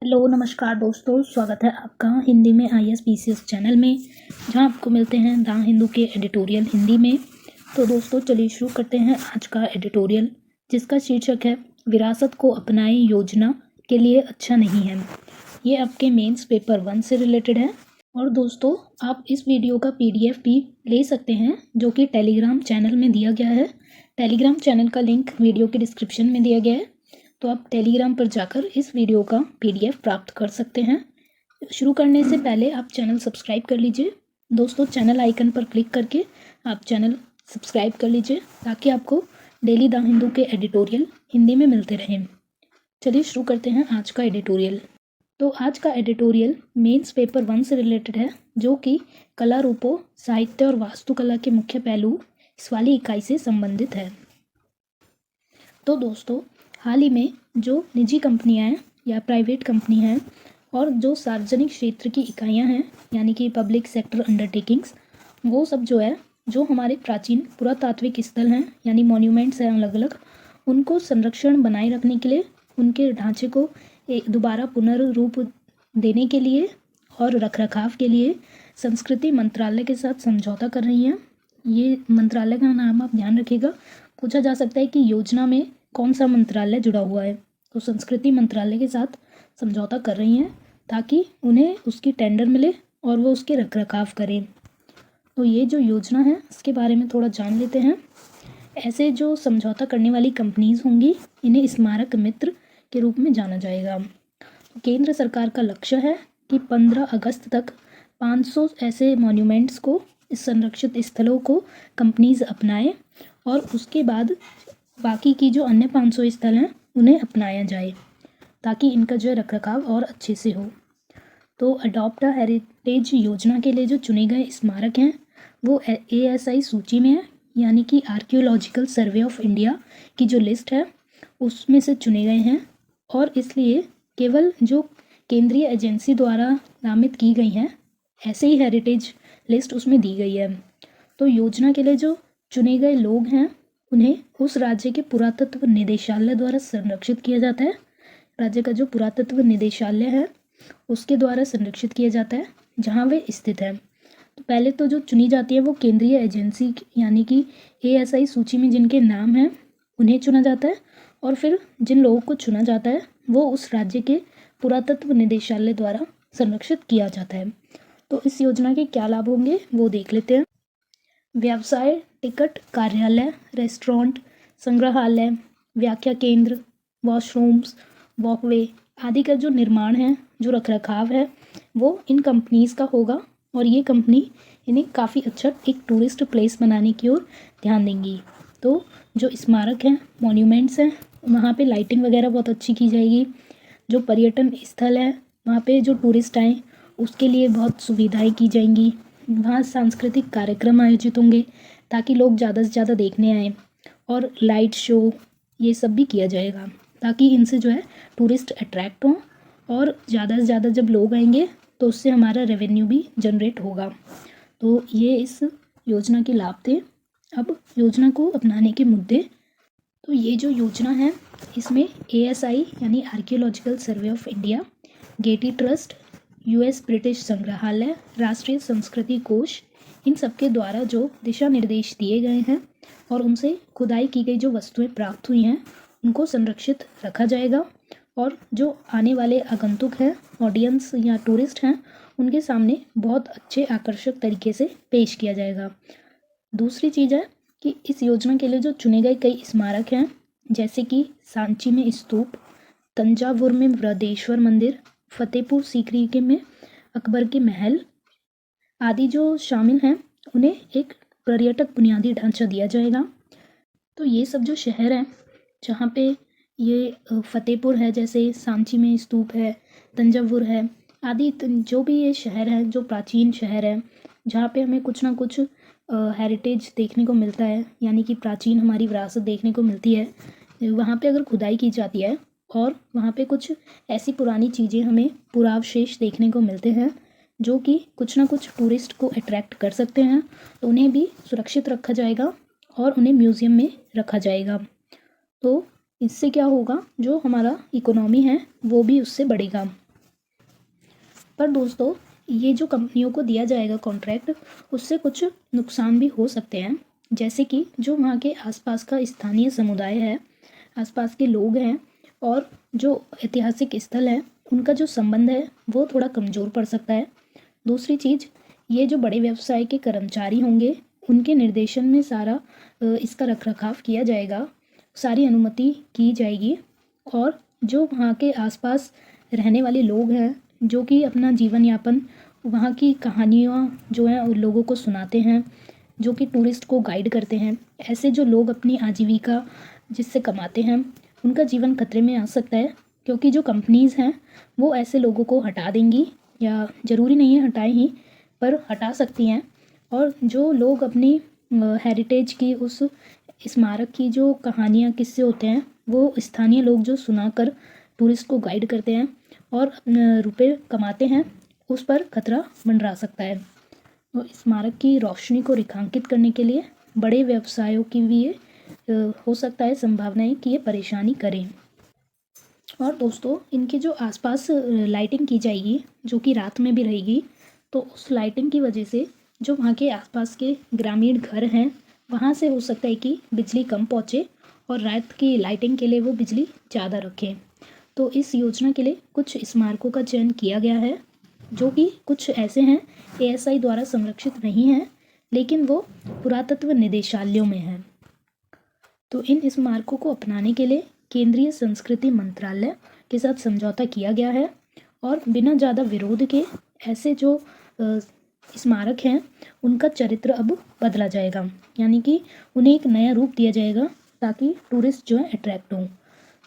Hello नमस्कार दोस्तों, स्वागत है आपका हिंदी में IAS PCS चैनल में, जहां आपको मिलते हैं द हिंदू के एडिटोरियल हिंदी में। तो दोस्तों चलिए शुरू करते हैं आज का एडिटोरियल, जिसका शीर्षक है विरासत को अपनाएं योजना के लिए अच्छा नहीं है। ये आपके मेंस पेपर 1 से रिलेटेड है। और दोस्तों आप इस वीडियो का PDF भी ले सकते हैं, जो कि टेलीग्राम चैनल में दिया गया है। टेलीग्राम चैनल का लिंक वीडियो के डिस्क्रिप्शन में दिया गया है, तो आप टेलीग्राम पर जाकर इस वीडियो का PDF प्राप्त कर सकते हैं। शुरू करने से पहले आप चैनल सब्सक्राइब कर लीजिए। दोस्तों चैनल आइकन पर क्लिक करके आप चैनल सब्सक्राइब कर लीजिए, ताकि आपको डेली द हिंदू के एडिटोरियल हिंदी में मिलते रहें। चलिए शुरू करते हैं आज का एडिटोरियल। तो आज का एडिटोरियल मेंस पेपर 1 से रिलेटेड है, जो कि कला रूपों, साहित्य और वास्तुकला के मुख्य पहलू इस वाली इकाई से संबंधित है। तो दोस्तों हाल ही में जो निजी कंपनियां हैं या प्राइवेट कंपनी हैं और जो सार्वजनिक क्षेत्र की इकाइयां हैं, यानी कि पब्लिक सेक्टर अंडरटेकिंग्स, वो सब जो है, जो हमारे प्राचीन पुरातात्विक स्थल हैं यानी मॉन्यूमेंट्स हैं अलग अलग, उनको संरक्षण बनाए रखने के लिए, उनके ढांचे को एक दोबारा पुनर्रूप देने के लिए और रखरखाव के लिए संस्कृति मंत्रालय के साथ समझौता कर रही हैं। ये मंत्रालय का नाम आप ध्यान रखिएगा। पूछा जा सकता है कि योजना में कौन सा मंत्रालय जुड़ा हुआ है, तो संस्कृति मंत्रालय के साथ समझौता कर रही हैं, ताकि उन्हें उसकी टेंडर मिले और वो उसके रखरखाव करें। तो ये जो योजना है इसके बारे में थोड़ा जान लेते हैं। ऐसे जो समझौता करने वाली कंपनीज होंगी, इन्हें स्मारक मित्र के रूप में जाना जाएगा। तो केंद्र सरकार का लक्ष्य है कि 15 अगस्त तक 500 ऐसे मॉन्यूमेंट्स को, इस संरक्षित स्थलों को कंपनीज अपनाएं, और उसके बाद बाकी की जो अन्य 500 स्थल हैं उन्हें अपनाया जाए, ताकि इनका जो रखरखाव और अच्छे से हो। तो अडॉप्ट अ हेरिटेज योजना के लिए जो चुने गए स्मारक हैं वो ASI सूची में है, यानी कि आर्कियोलॉजिकल सर्वे ऑफ इंडिया की जो लिस्ट है उसमें से चुने गए हैं, और इसलिए केवल जो केंद्रीय एजेंसी द्वारा नामित की गई हैं ऐसे ही हेरिटेज लिस्ट उसमें दी गई है। तो योजना के लिए जो चुने गए लोग हैं उन्हें उस राज्य के पुरातत्व निदेशालय द्वारा संरक्षित किया जाता है। राज्य का जो पुरातत्व निदेशालय है उसके द्वारा संरक्षित किया जाता है जहाँ वे स्थित है। तो पहले तो जो चुनी जाती है वो केंद्रीय एजेंसी यानी कि ASI सूची में जिनके नाम हैं उन्हें चुना जाता है, और फिर जिन लोगों को चुना जाता है वो उस राज्य के पुरातत्व निदेशालय द्वारा संरक्षित किया जाता है। तो इस योजना के क्या लाभ होंगे वो देख लेते हैं। व्यवसाय, टिकट, कार्यालय, रेस्टोरेंट, संग्रहालय, व्याख्या केंद्र, वॉशरूम्स, वॉकवे आदि का जो निर्माण है, जो रखरखाव है, वो इन कंपनीज का होगा, और ये कंपनी इन्हें काफ़ी अच्छा एक टूरिस्ट प्लेस बनाने की ओर ध्यान देंगी। तो जो स्मारक हैं, मॉन्यूमेंट्स हैं, वहाँ पे लाइटिंग वगैरह बहुत अच्छी की जाएगी। जो पर्यटन स्थल है वहाँ पे जो टूरिस्ट आएँ उसके लिए बहुत सुविधाएं की जाएंगी। वहाँ सांस्कृतिक कार्यक्रम आयोजित होंगे ताकि लोग ज़्यादा से ज़्यादा देखने आएँ, और लाइट शो ये सब भी किया जाएगा, ताकि इनसे जो है टूरिस्ट अट्रैक्ट हों, और ज़्यादा से ज़्यादा जब लोग आएंगे तो उससे हमारा रेवेन्यू भी जनरेट होगा। तो ये इस योजना के लाभ थे। अब योजना को अपनाने के मुद्दे। तो ये जो योजना है इसमें ASI यानी archaeological survey of India, Getty trust, US British संग्रहालय, राष्ट्रीय संस्कृति कोष, इन सबके द्वारा जो दिशा निर्देश दिए गए हैं और उनसे खुदाई की गई जो वस्तुएं प्राप्त हुई हैं उनको संरक्षित रखा जाएगा, और जो आने वाले आगंतुक हैं, ऑडियंस या टूरिस्ट हैं, उनके सामने बहुत अच्छे आकर्षक तरीके से पेश किया जाएगा। दूसरी चीज़ है कि इस योजना के लिए जो चुने गए कई स्मारक हैं, जैसे कि सांची में स्तूप, तंजावुर में बृहदेश्वर मंदिर, फतेहपुर सीकरी के में अकबर के महल आदि जो शामिल हैं, उन्हें एक पर्यटक बुनियादी ढांचा दिया जाएगा। तो ये सब जो शहर हैं जहाँ पे ये फतेहपुर है, जैसे सांची में स्तूप है, तंजावुर है आदि, जो भी ये शहर हैं जो प्राचीन शहर हैं जहाँ पे हमें कुछ ना कुछ हेरिटेज देखने को मिलता है, यानी कि प्राचीन हमारी विरासत देखने को मिलती है, वहाँ पे अगर खुदाई की जाती है और वहाँ पे कुछ ऐसी पुरानी चीज़ें हमें पुरावशेष देखने को मिलते हैं जो कि कुछ ना कुछ टूरिस्ट को अट्रैक्ट कर सकते हैं, तो उन्हें भी सुरक्षित रखा जाएगा और उन्हें म्यूज़ियम में रखा जाएगा। तो इससे क्या होगा, जो हमारा इकोनॉमी है वो भी उससे बढ़ेगा। पर दोस्तों ये जो कंपनियों को दिया जाएगा कॉन्ट्रैक्ट, उससे कुछ नुकसान भी हो सकते हैं, जैसे कि जो वहाँ के आसपास का स्थानीय समुदाय है, आसपास के लोग हैं और जो ऐतिहासिक स्थल है, उनका जो संबंध है वो थोड़ा कमज़ोर पड़ सकता है। दूसरी चीज़, ये जो बड़े व्यवसाय के कर्मचारी होंगे, उनके निर्देशन में सारा इसका रखरखाव किया जाएगा, सारी अनुमति की जाएगी और जो वहाँ के आसपास रहने वाले लोग हैं, जो कि अपना जीवन यापन वहाँ की कहानियाँ जो हैं उन लोगों को सुनाते हैं, जो कि टूरिस्ट को गाइड करते हैं, ऐसे जो लोग अपनी आजीविका जिससे कमाते हैं, उनका जीवन खतरे में आ सकता है, क्योंकि जो कंपनीज़ हैं वो ऐसे लोगों को हटा देंगी, या ज़रूरी नहीं है हटाएं ही, पर हटा सकती हैं। और जो लोग अपनी हेरिटेज की, उस स्मारक की जो कहानियाँ किस्से होते हैं, वो स्थानीय लोग जो सुनाकर टूरिस्ट को गाइड करते हैं और रुपए कमाते हैं, उस पर खतरा मंडरा सकता है। तो स्मारक की रोशनी को रेखांकित करने के लिए बड़े व्यवसायों की भी ये हो सकता है संभावनाएं कि ये परेशानी करें। और दोस्तों इनके जो आसपास लाइटिंग की जाएगी, जो कि रात में भी रहेगी, तो उस लाइटिंग की वजह से जो वहाँ के आसपास के ग्रामीण घर हैं, वहाँ से हो सकता है कि बिजली कम पहुँचे और रात की लाइटिंग के लिए वो बिजली ज़्यादा रखें। तो इस योजना के लिए कुछ स्मारकों का चयन किया गया है, जो कि कुछ ऐसे हैं ASI द्वारा संरक्षित नहीं हैं, लेकिन वो पुरातत्व निदेशालयों में हैं। तो इन स्मारकों को अपनाने के लिए केंद्रीय संस्कृति मंत्रालय के साथ समझौता किया गया है और बिना ज़्यादा विरोध के ऐसे जो स्मारक हैं उनका चरित्र अब बदला जाएगा, यानी कि उन्हें एक नया रूप दिया जाएगा ताकि टूरिस्ट जो है अट्रैक्ट हों।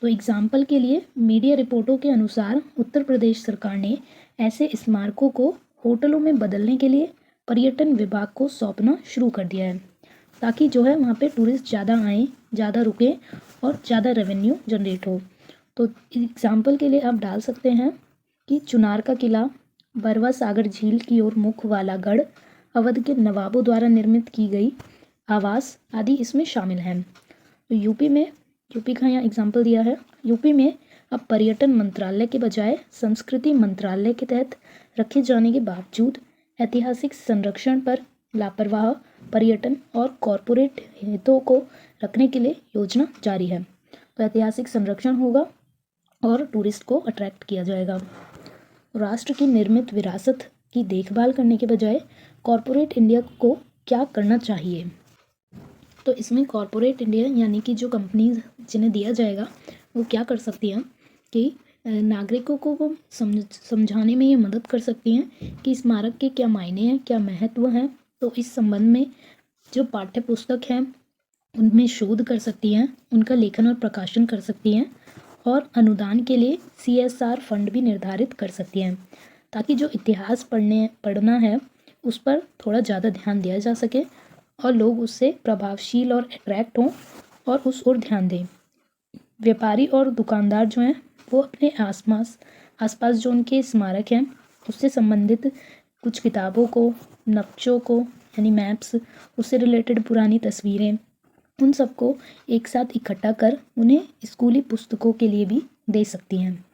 तो एग्जाम्पल के लिए मीडिया रिपोर्टों के अनुसार उत्तर प्रदेश सरकार ने ऐसे स्मारकों को होटलों में बदलने के लिए पर्यटन विभाग को सौंपना शुरू कर दिया है, ताकि जो है वहाँ पे टूरिस्ट ज़्यादा आएँ, ज़्यादा रुकें और ज़्यादा रेवेन्यू जनरेट हो। तो एग्जाम्पल के लिए आप डाल सकते हैं कि चुनार का किला, बरवा सागर झील की ओर मुख वाला गढ़, अवध के नवाबों द्वारा निर्मित की गई आवास आदि इसमें शामिल हैं। तो यूपी का यहाँ एग्जाम्पल दिया है। यूपी में अब पर्यटन मंत्रालय के बजाय संस्कृति मंत्रालय के तहत रखे जाने के बावजूद ऐतिहासिक संरक्षण पर लापरवाह पर्यटन और कॉरपोरेट हितों को रखने के लिए योजना जारी है। तो ऐतिहासिक संरक्षण होगा और टूरिस्ट को अट्रैक्ट किया जाएगा। राष्ट्र की निर्मित विरासत की देखभाल करने के बजाय कॉरपोरेट इंडिया को क्या करना चाहिए? तो इसमें कॉरपोरेट इंडिया यानी कि जो कंपनीज जिन्हें दिया जाएगा वो क्या कर सकती हैं कि नागरिकों को वो समझाने में ये मदद कर सकती हैं कि स्मारक के क्या मायने हैं, क्या महत्व हैं। तो इस संबंध में जो पाठ्य पुस्तक हैं उनमें शोध कर सकती हैं, उनका लेखन और प्रकाशन कर सकती हैं और अनुदान के लिए CSR फंड भी निर्धारित कर सकती हैं, ताकि जो इतिहास पढ़ना है उस पर थोड़ा ज़्यादा ध्यान दिया जा सके और लोग उससे प्रभावशील और अट्रैक्ट हों और उस ओर ध्यान दें। व्यापारी और दुकानदार जो हैं वो अपने आसपास जो उनके स्मारक हैं उससे संबंधित कुछ किताबों को, नक्शों को यानी मैप्स, उससे रिलेटेड पुरानी तस्वीरें, उन सबको एक साथ इकट्ठा कर उन्हें स्कूली पुस्तकों के लिए भी दे सकती हैं।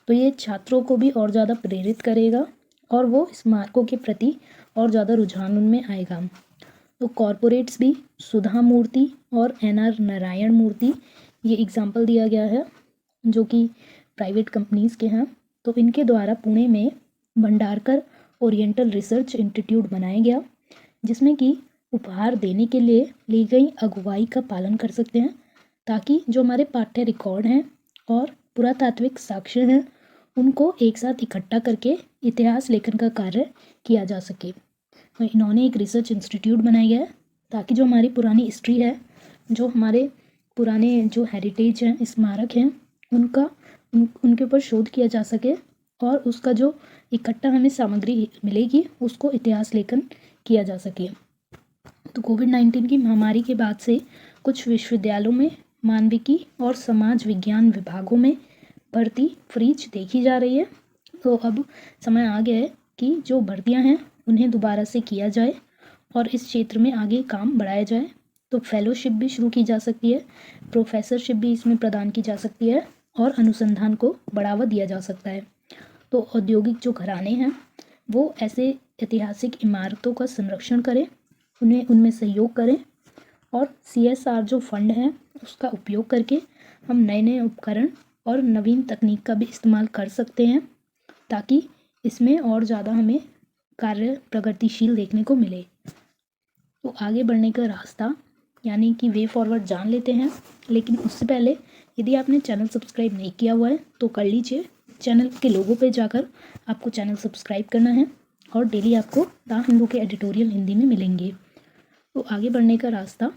तो ये छात्रों को भी और ज़्यादा प्रेरित करेगा और वो स्मारकों के प्रति और ज़्यादा रुझान उनमें आएगा। तो कॉरपोरेट्स भी सुधा मूर्ति और NR नारायण मूर्ति, ये एग्जाम्पल दिया गया है जो कि प्राइवेट कंपनीज़ के हैं। तो इनके द्वारा पुणे में भंडारकर ओरिएंटल रिसर्च इंस्टीट्यूट बनाया गया, जिसमें कि उपहार देने के लिए ली गई अगुवाई का पालन कर सकते हैं, ताकि जो हमारे पाठ्य रिकॉर्ड हैं और पुरातात्विक साक्ष्य हैं उनको एक साथ इकट्ठा करके इतिहास लेखन का कार्य किया जा सके। तो इन्होंने एक रिसर्च इंस्टीट्यूट बनाया है ताकि जो हमारी पुरानी हिस्ट्री है, जो हमारे पुराने जो हेरिटेज हैं, स्मारक हैं, उनके ऊपर शोध किया जा सके और उसका जो इकट्ठा हमें सामग्री मिलेगी उसको इतिहास लेखन किया जा सके। तो कोविड-19 की महामारी के बाद से कुछ विश्वविद्यालयों में मानविकी और समाज विज्ञान विभागों में भर्ती फ्रीज देखी जा रही है। तो अब समय आ गया है कि जो भर्तियां हैं उन्हें दोबारा से किया जाए और इस क्षेत्र में आगे काम बढ़ाया जाए। तो फेलोशिप भी शुरू की जा सकती है, प्रोफेसरशिप भी इसमें प्रदान की जा सकती है और अनुसंधान को बढ़ावा दिया जा सकता है। तो औद्योगिक जो घराने हैं वो ऐसे ऐतिहासिक इमारतों का संरक्षण करें, उन्हें उनमें सहयोग करें और CSR जो फंड है उसका उपयोग करके हम नए नए उपकरण और नवीन तकनीक का भी इस्तेमाल कर सकते हैं, ताकि इसमें और ज़्यादा हमें कार्य प्रगतिशील देखने को मिले। तो आगे बढ़ने का रास्ता यानी कि वे फॉरवर्ड जान लेते हैं, लेकिन उससे पहले यदि आपने चैनल सब्सक्राइब नहीं किया हुआ है तो कर लीजिए। चैनल के लोगो पे जाकर आपको चैनल सब्सक्राइब करना है और डेली आपको द हिंदू के एडिटोरियल हिंदी में मिलेंगे। तो आगे बढ़ने का रास्ता,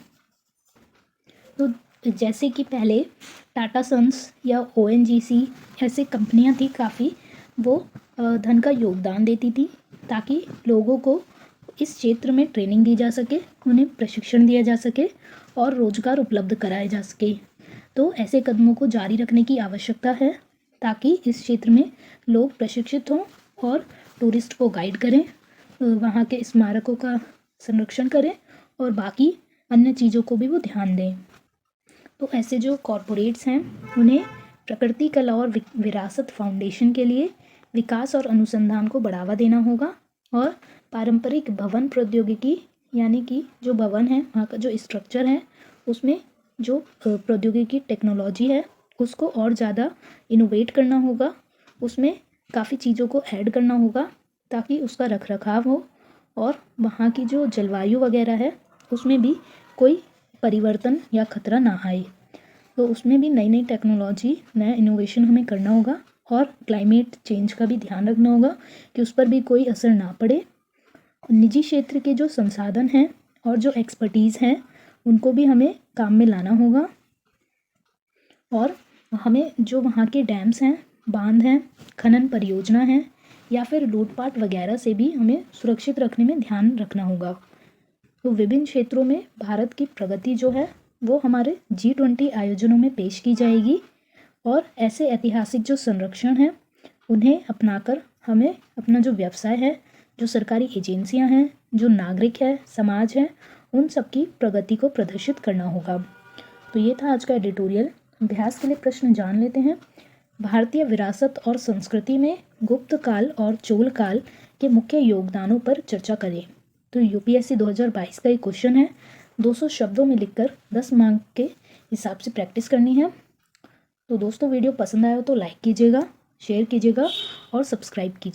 तो जैसे कि पहले टाटा सन्स या ONGC ऐसे कंपनियां थी काफ़ी, वो धन का योगदान देती थी ताकि लोगों को इस क्षेत्र में ट्रेनिंग दी जा सके, उन्हें प्रशिक्षण दिया जा सके और रोजगार उपलब्ध कराए जा सके। तो ऐसे कदमों को जारी रखने की आवश्यकता है ताकि इस क्षेत्र में लोग प्रशिक्षित हों और टूरिस्ट को गाइड करें, वहाँ के स्मारकों का संरक्षण करें और बाकी अन्य चीज़ों को भी वो ध्यान दें। तो ऐसे जो कॉरपोरेट्स हैं उन्हें प्रकृति कला और विरासत फाउंडेशन के लिए विकास और अनुसंधान को बढ़ावा देना होगा और पारंपरिक भवन प्रौद्योगिकी यानी कि जो भवन है वहाँ का जो स्ट्रक्चर है उसमें जो प्रौद्योगिकी टेक्नोलॉजी है उसको और ज़्यादा इनोवेट करना होगा, उसमें काफ़ी चीज़ों को ऐड करना होगा ताकि उसका रखरखाव हो और वहाँ की जो जलवायु वगैरह है उसमें भी कोई परिवर्तन या खतरा ना आए। तो उसमें भी नई नई टेक्नोलॉजी, नया इनोवेशन हमें करना होगा और क्लाइमेट चेंज का भी ध्यान रखना होगा कि उस पर भी कोई असर ना पड़े। निजी क्षेत्र के जो संसाधन हैं और जो एक्सपर्टीज़ हैं उनको भी हमें काम में लाना होगा और हमें जो वहाँ के डैम्स हैं, बांध हैं, खनन परियोजना है या फिर लूटपाट वगैरह से भी हमें सुरक्षित रखने में ध्यान रखना होगा। तो विभिन्न क्षेत्रों में भारत की प्रगति जो है वो हमारे G20 आयोजनों में पेश की जाएगी और ऐसे ऐतिहासिक जो संरक्षण हैं उन्हें अपनाकर हमें अपना जो व्यवसाय है, जो सरकारी एजेंसियां हैं, जो नागरिक है, समाज है, उन सब की प्रगति को प्रदर्शित करना होगा। तो ये था आज का एडिटोरियल। अभ्यास के लिए प्रश्न जान लेते हैं। भारतीय विरासत और संस्कृति में गुप्त काल और चोल काल के मुख्य योगदानों पर चर्चा करें। तो UPSC 2022 का एक क्वेश्चन है, 200 शब्दों में लिखकर 10 मार्क के हिसाब से प्रैक्टिस करनी है। तो दोस्तों वीडियो पसंद आया हो तो लाइक कीजिएगा, शेयर कीजिएगा और सब्सक्राइब कीजिए।